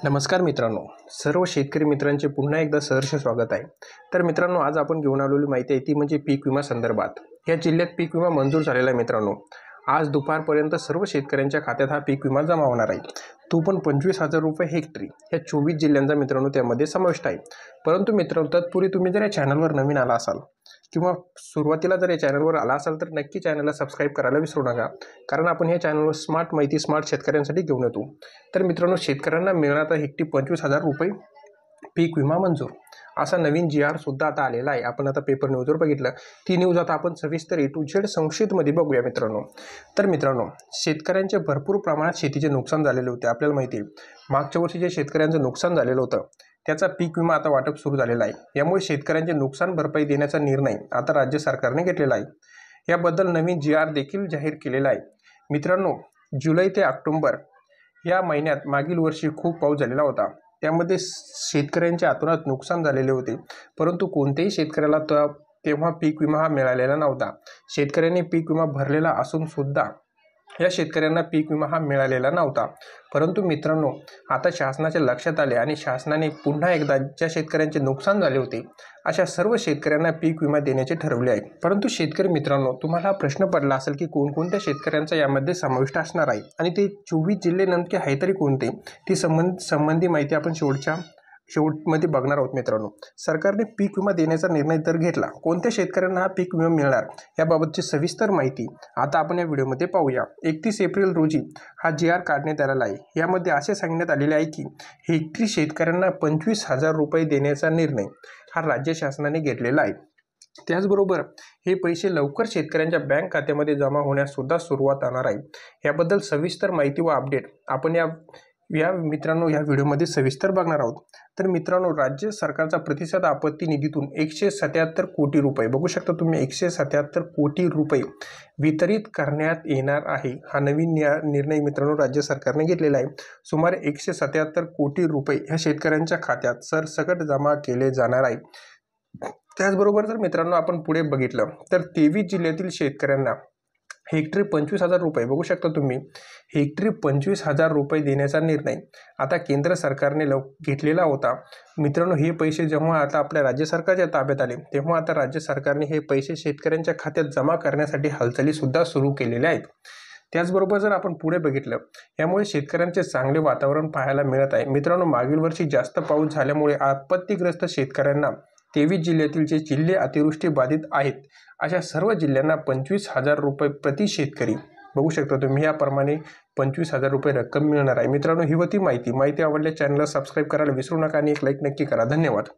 नमस्कार मित्रांनो, सर्व शेतकरी मित्रांचे पुन्हा एकदा सहर्ष स्वागत आहे। तर मित्रांनो, आज आपण घेऊन आलेली माहिती आहे ती म्हणजे पीक विमा संदर्भात। या जिल्ह्यात पीक विमा मंजूर झालेला आहे मित्रांनो। आज दुपारपर्यंत सर्व शेतकऱ्यांच्या खात्यात हा पीक विमा जमा होणार आहे। तो पण 25,000 रुपये हेक्टरी। या 24 जिल्ह्यांचा मित्रांनो त्यामध्ये समाविष्ट आहे। परंतु मित्रांनो, तत्पूर्वी तुम्ही जर या चॅनलवर नवीन आला असाल किंवा सुरुवातीला जर या चॅनलवर आला असाल तर नक्की चॅनलला सबस्क्राईब करायला विसरू नका, कारण आपण या चॅनलवर स्मार्ट माहिती स्मार्ट शेतकऱ्यांसाठी घेऊन येतो। तर मित्रांनो, शेतकऱ्यांना मिळणार हेक्टरी 25,000 रुपये पीक विमा मंजूर असा नवीन GR सुद्धा आता आलेला आहे। आपण आता पेपर न्यूजवर बघितलं, ती न्यूज आता आपण सविस्तर A to Z संक्षिप्तमध्ये बघूया मित्रांनो। तर मित्रांनो, शेतकऱ्यांचे भरपूर प्रमाणात शेतीचे नुकसान झालेले होते। आपल्याला माहिती आहे, मागच्या वर्षी जे शेतकऱ्यांचं नुकसान झालेलं होतं त्याचा पीक विमा आता वाटप सुरू झालेला आहे। यामुळे शेतकऱ्यांचे नुकसान भरपाई देण्याचा निर्णय आता राज्य सरकारने घेतलेला आहे। याबद्दल नवीन GR देखील जाहीर केलेला आहे। मित्रांनो, जुलै ते ऑक्टोबर या महिन्यात मागील वर्षी खूप पाऊस झालेला होता। त्यामध्ये शेतकऱ्यांच्या अतोनात नुकसान झालेले होते, परंतु कोणत्याही शेतकऱ्याला तेव्हा पीक विमा हा मिळालेला नव्हता। शेतकऱ्यांनी पीक विमा भरलेला असून सुद्धा या शेतकऱ्यांना पीक विमा हा मिळालेला नव्हता। परंतु मित्रांनो, आता शासनाच्या लक्षात आले आणि शासनाने पुन्हा एकदा ज्या शेतकऱ्यांचे नुकसान झाले होते अशा सर्व शेतकऱ्यांना पीक विमा देण्याचे ठरवले आहे। परंतु शेतकरी मित्रांनो, तुम्हाला हा प्रश्न पडला असेल की कोणकोणत्या शेतकऱ्यांचा यामध्ये समाविष्ट असणार आहे आणि ते 24 जिल्हे नेमके आहे तरी कोणते, ती संबंधी माहिती आपण शेवटमध्ये बघणार आहोत मित्रांनो। सरकारने पीक विमा देण्याचा निर्णय तर घेतला, कोणत्या शेतकऱ्यांना हा पीक विमा मिळणार याबाबतची सविस्तर माहिती आता आपण या व्हिडिओमध्ये पाहूया। 31 एप्रिल रोजी हा GR काढण्यात आलेला आहे। यामध्ये असे सांगण्यात आलेले आहे की हेक्टरी शेतकऱ्यांना 25,000 रुपये देण्याचा निर्णय हा राज्य शासनाने घेतलेला आहे। त्याचबरोबर हे पैसे लवकर शेतकऱ्यांच्या बँक खात्यामध्ये जमा होण्यास सुद्धा सुरुवात होणार आहे। याबद्दल सविस्तर माहिती व अपडेट आपण या मित्रांनो या व्हिडिओमध्ये सविस्तर बघणार आहोत। तर मित्रांनो, राज्य सरकारचा प्रतिसाद आपत्ती निधीतून 177 कोटी रुपये बघू शकता तुम्ही, 177 कोटी रुपये वितरित करण्यात येणार आहे। हा नवीन निर्णय मित्रांनो राज्य सरकारने घेतलेला आहे। सुमारे 177 कोटी रुपये ह्या शेतकऱ्यांच्या खात्यात सरसकट जमा केले जाणार आहे। त्याचबरोबर जर मित्रांनो आपण पुढे बघितलं तर 23 जिल्ह्यातील शेतकऱ्यांना हेक्टरी 25,000 रुपये बघू शकता तुम्ही, हेक्टरी 25,000 रुपये देण्याचा निर्णय आता केंद्र सरकारने घेतलेला होता। मित्रांनो, हे पैसे जेव्हा आता आपल्या राज्य सरकारच्या ताब्यात आले तेव्हा आता राज्य सरकारने हे पैसे शेतकऱ्यांच्या खात्यात जमा करण्यासाठी हालचाली सुद्धा सुरू केलेल्या आहेत। त्याचबरोबर जर आपण पुढे बघितलं, यामुळे शेतकऱ्यांचे चांगले वातावरण पाहायला मिळत आहे। मित्रांनो, मागील वर्षी जास्त पाऊस झाल्यामुळे आपत्तीग्रस्त शेतकऱ्यांना 23 जिल्ह्यातील जे जिल्हे अतिवृष्टी बाधित आहेत अशा सर्व जिल्ह्यांना 25,000 रुपये प्रति शेतकरी बघू शकता तुम्ही, याप्रमाणे 25,000 रुपये रक्कम मिळणार आहे। मित्रांनो, ही होती माहिती आवडल्यास चॅनलला सबस्क्राईब करायला विसरू नका आणि एक लाईक नक्की करा। धन्यवाद।